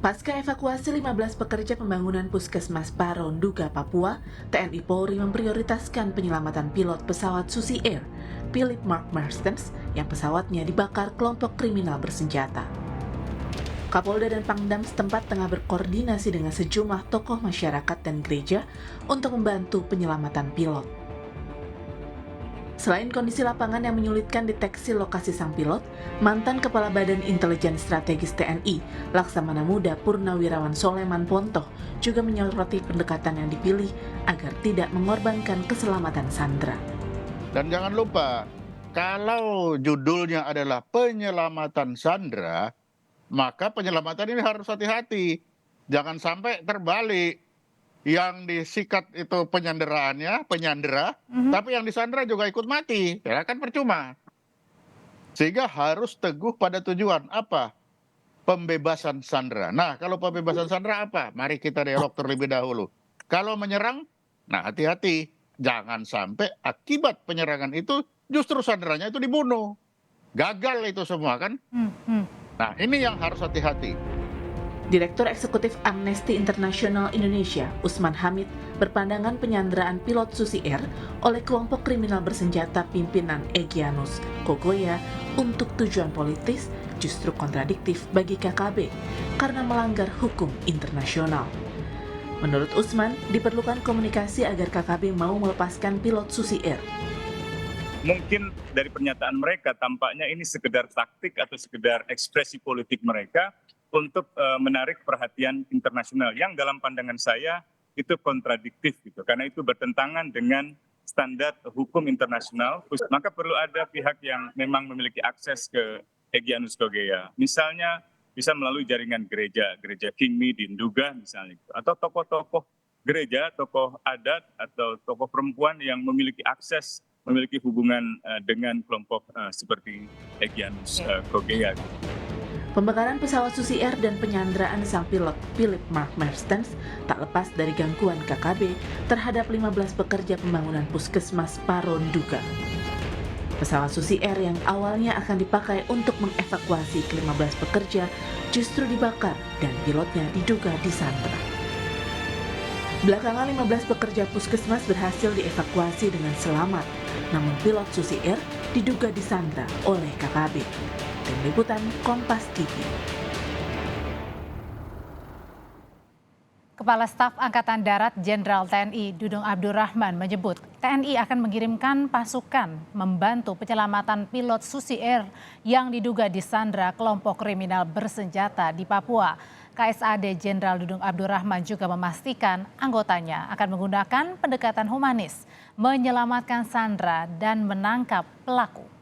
Pasca evakuasi 15 pekerja pembangunan Puskesmas Paro, Nduga, Papua, TNI Polri memprioritaskan penyelamatan pilot pesawat Susi Air, Philip Mark Mertens, yang pesawatnya dibakar kelompok kriminal bersenjata. Kapolda dan Pangdam setempat tengah berkoordinasi dengan sejumlah tokoh masyarakat dan gereja untuk membantu penyelamatan pilot. Selain kondisi lapangan yang menyulitkan deteksi lokasi sang pilot, mantan Kepala Badan Intelijen Strategis TNI, Laksamana Muda Purnawirawan Soleman Pontoh, juga menyoroti pendekatan yang dipilih agar tidak mengorbankan keselamatan sandera. Dan jangan lupa, kalau judulnya adalah penyelamatan sandera, maka penyelamatan ini harus hati-hati. Jangan sampai terbalik. Yang disikat itu penyandera, tapi yang disandera juga ikut mati. Ya kan percuma. Sehingga harus teguh pada tujuan. Apa? Pembebasan sandera. Nah, kalau pembebasan sandera apa? Mari kita dialog terlebih dahulu. Kalau menyerang, nah hati-hati. Jangan sampai akibat penyerangan itu justru sanderanya itu dibunuh. Gagal itu semua kan? Nah, ini yang harus hati-hati. Direktur Eksekutif Amnesty International Indonesia, Usman Hamid, berpandangan penyanderaan pilot Susi Air oleh kelompok kriminal bersenjata pimpinan Egyanus Kogoya untuk tujuan politis justru kontradiktif bagi KKB karena melanggar hukum internasional. Menurut Usman, diperlukan komunikasi agar KKB mau melepaskan pilot Susi Air. Mungkin dari pernyataan mereka tampaknya ini sekedar taktik atau sekedar ekspresi politik mereka untuk menarik perhatian internasional yang dalam pandangan saya itu kontradiktif gitu, karena itu bertentangan dengan standar hukum internasional. Maka perlu ada pihak yang memang memiliki akses ke Egyanus Kogoya, misalnya bisa melalui jaringan gereja Kingmi di Nduga misalnya, atau tokoh-tokoh gereja, tokoh adat atau tokoh perempuan yang memiliki akses, memiliki hubungan dengan kelompok seperti Egyanus Kogoya. Pembakaran pesawat Susi Air dan penyanderaan sang pilot Philip Mark Mertens tak lepas dari gangguan KKB terhadap 15 pekerja pembangunan Puskesmas Paro, Nduga. Pesawat Susi Air yang awalnya akan dipakai untuk mengevakuasi ke-15 pekerja justru dibakar dan pilotnya diduga disandera. Belakangan 15 pekerja Puskesmas berhasil dievakuasi dengan selamat, namun pilot Susi Air diduga disandera oleh KKB. Tim Liputan Kompas TV. Kepala Staf Angkatan Darat Jenderal TNI Dudung Abdurrahman menyebut TNI akan mengirimkan pasukan membantu penyelamatan pilot Susi Air yang diduga disandera kelompok kriminal bersenjata di Papua. KSAD Jenderal Dudung Abdurrahman juga memastikan anggotanya akan menggunakan pendekatan humanis, menyelamatkan sandera dan menangkap pelaku.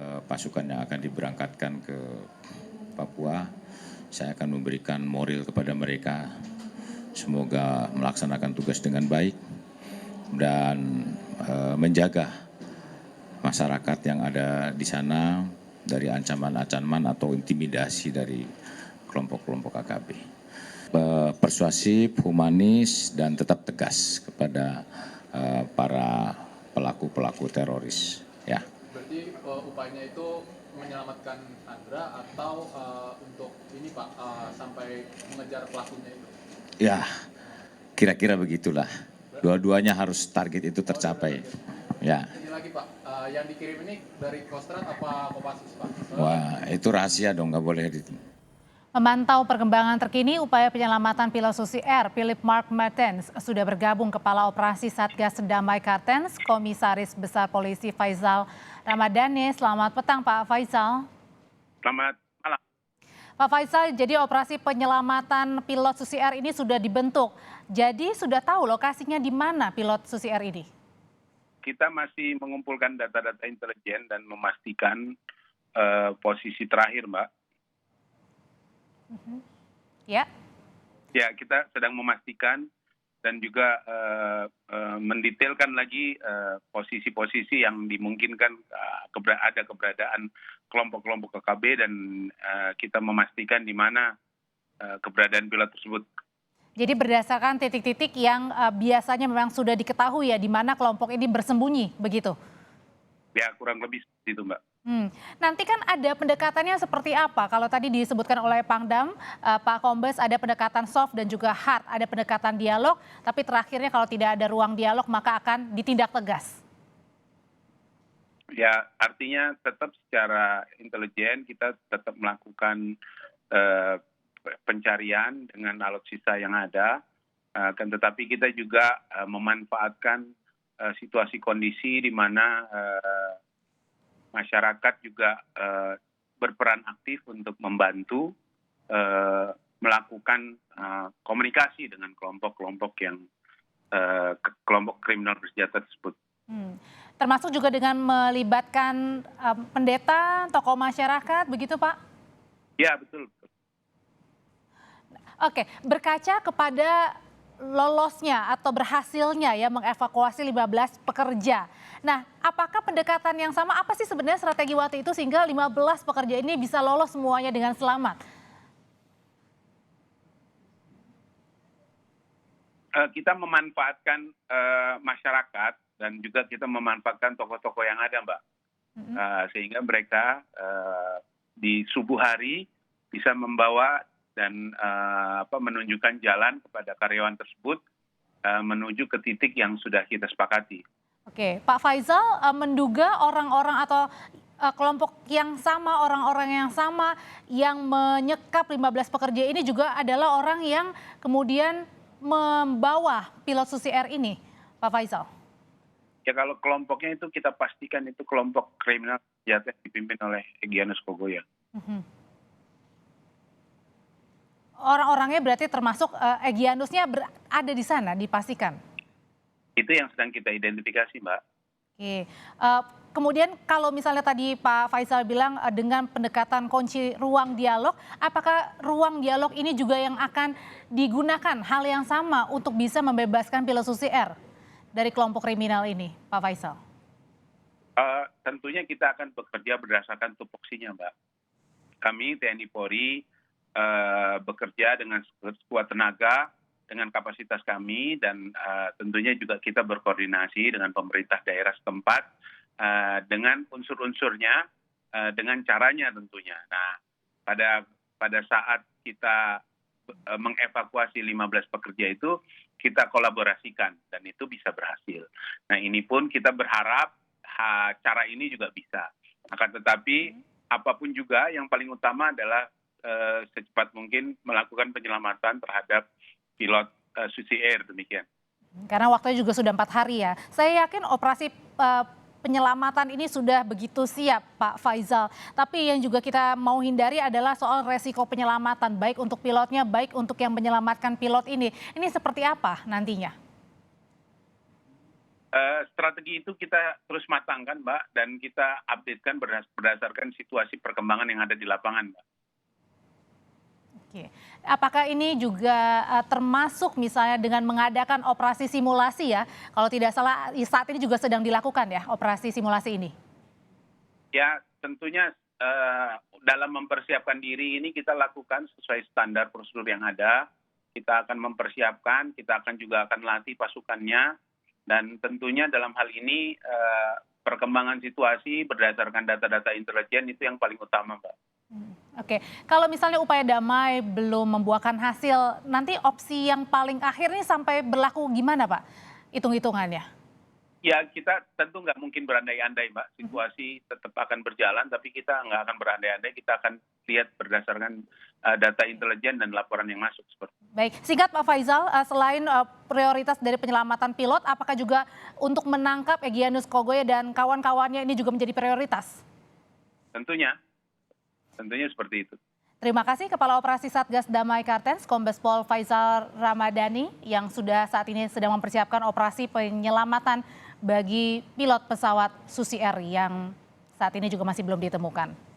Pasukan yang akan diberangkatkan ke Papua, saya akan memberikan moral kepada mereka. Semoga melaksanakan tugas dengan baik dan menjaga masyarakat yang ada di sana dari ancaman-ancaman atau intimidasi dari kelompok-kelompok KKB. Persuasif, humanis, dan tetap tegas kepada para pelaku-pelaku teroris. Ya. Berarti upayanya itu menyelamatkan sandera atau untuk ini Pak sampai mengejar pelakunya itu? Ya, kira-kira begitulah. Dua-duanya harus target itu tercapai. Ya. Ini lagi Pak, yang dikirim ini dari Kostrad apa Kopassus Pak? Wah, itu rahasia dong, nggak boleh itu. Memantau perkembangan terkini upaya penyelamatan pilot Susi Air, Philip Mark Mertens sudah bergabung Kepala Operasi Satgas Damai Kartens, Komisaris Besar Polisi Faisal Ramadhani. Selamat petang Pak Faisal. Selamat malam. Pak Faisal, jadi operasi penyelamatan pilot Susi Air ini sudah dibentuk. Jadi sudah tahu lokasinya di mana pilot Susi Air ini? Kita masih mengumpulkan data-data intelijen dan memastikan posisi terakhir, Mbak. Ya. Ya, kita sedang memastikan dan juga mendetailkan lagi posisi-posisi yang dimungkinkan ada keberadaan kelompok-kelompok KKB dan kita memastikan di mana keberadaan pilot tersebut. Jadi berdasarkan titik-titik yang biasanya memang sudah diketahui ya di mana kelompok ini bersembunyi, begitu? Ya, kurang lebih seperti itu, Mbak. Nanti kan ada pendekatannya seperti apa? Kalau tadi disebutkan oleh Pangdam, Pak Kombes, ada pendekatan soft dan juga hard, ada pendekatan dialog, tapi terakhirnya kalau tidak ada ruang dialog maka akan ditindak tegas. Ya, artinya tetap secara intelijen kita tetap melakukan pencarian dengan alutsista yang ada, kan tetapi kita juga memanfaatkan situasi kondisi di mana masyarakat juga berperan aktif untuk membantu melakukan komunikasi dengan kelompok-kelompok yang kelompok kriminal bersenjata tersebut. Termasuk juga dengan melibatkan pendeta, tokoh masyarakat, begitu Pak? Ya, betul. Oke, berkaca kepada lolosnya atau berhasilnya ya mengevakuasi 15 pekerja. Nah, apakah pendekatan yang sama, apa sih sebenarnya strategi waktu itu sehingga 15 pekerja ini bisa lolos semuanya dengan selamat? Kita memanfaatkan masyarakat dan juga kita memanfaatkan tokoh-tokoh yang ada, Mbak. Sehingga mereka di subuh hari bisa membawa dan menunjukkan jalan kepada karyawan tersebut menuju ke titik yang sudah kita sepakati. Oke, Pak Faisal menduga orang-orang atau kelompok yang sama, orang-orang yang sama yang menyekap 15 pekerja ini juga adalah orang yang kemudian membawa pilot Susi Air ini, Pak Faisal? Ya, kalau kelompoknya itu kita pastikan itu kelompok kriminal yang dipimpin oleh Egyanus Kogoya. Orang-orangnya berarti termasuk Egyanusnya ada di sana, dipastikan? Itu yang sedang kita identifikasi, Mbak. Oke, kemudian kalau misalnya tadi Pak Faisal bilang dengan pendekatan kunci ruang dialog, apakah ruang dialog ini juga yang akan digunakan hal yang sama untuk bisa membebaskan pilot Susi Air dari kelompok kriminal ini, Pak Faisal? Tentunya kita akan bekerja berdasarkan tupoksinya, Mbak. Kami TNI Polri bekerja dengan sekuat tenaga, dengan kapasitas kami, dan tentunya juga kita berkoordinasi dengan pemerintah daerah setempat, dengan unsur-unsurnya, dengan caranya tentunya. Nah, pada saat kita mengevakuasi 15 pekerja itu, kita kolaborasikan, dan itu bisa berhasil. Nah, ini pun kita berharap cara ini juga bisa. Akan tetapi, apapun juga yang paling utama adalah secepat mungkin melakukan penyelamatan terhadap pilot Susi Air, demikian. Karena waktunya juga sudah 4 hari ya. Saya yakin operasi penyelamatan ini sudah begitu siap, Pak Faisal. Tapi yang juga kita mau hindari adalah soal resiko penyelamatan, baik untuk pilotnya, baik untuk yang menyelamatkan pilot ini. Ini seperti apa nantinya? Strategi itu kita terus matangkan, Mbak, dan kita updatekan berdasarkan situasi perkembangan yang ada di lapangan, Mbak. Oke. Apakah ini juga termasuk misalnya dengan mengadakan operasi simulasi ya? Kalau tidak salah saat ini juga sedang dilakukan ya operasi simulasi ini? Ya, tentunya dalam mempersiapkan diri ini kita lakukan sesuai standar prosedur yang ada. Kita akan mempersiapkan, kita juga akan latih pasukannya, dan tentunya dalam hal ini perkembangan situasi berdasarkan data-data intelijen itu yang paling utama, Mbak. Oke, kalau misalnya upaya damai belum membuahkan hasil, nanti opsi yang paling akhir ini sampai berlaku gimana, Pak? Hitung-hitungannya. Ya, kita tentu nggak mungkin berandai-andai, Mbak. Situasi tetap akan berjalan, tapi kita nggak akan berandai-andai. Kita akan lihat berdasarkan data intelijen dan laporan yang masuk. Baik, singkat Pak Faisal, selain prioritas dari penyelamatan pilot, apakah juga untuk menangkap Egyanus Kogoya dan kawan-kawannya ini juga menjadi prioritas? Tentunya seperti itu. Terima kasih Kepala Operasi Satgas Damai Kartens, Kombes Pol Faisal Ramadhani yang sudah saat ini sedang mempersiapkan operasi penyelamatan bagi pilot pesawat Susi Air yang saat ini juga masih belum ditemukan.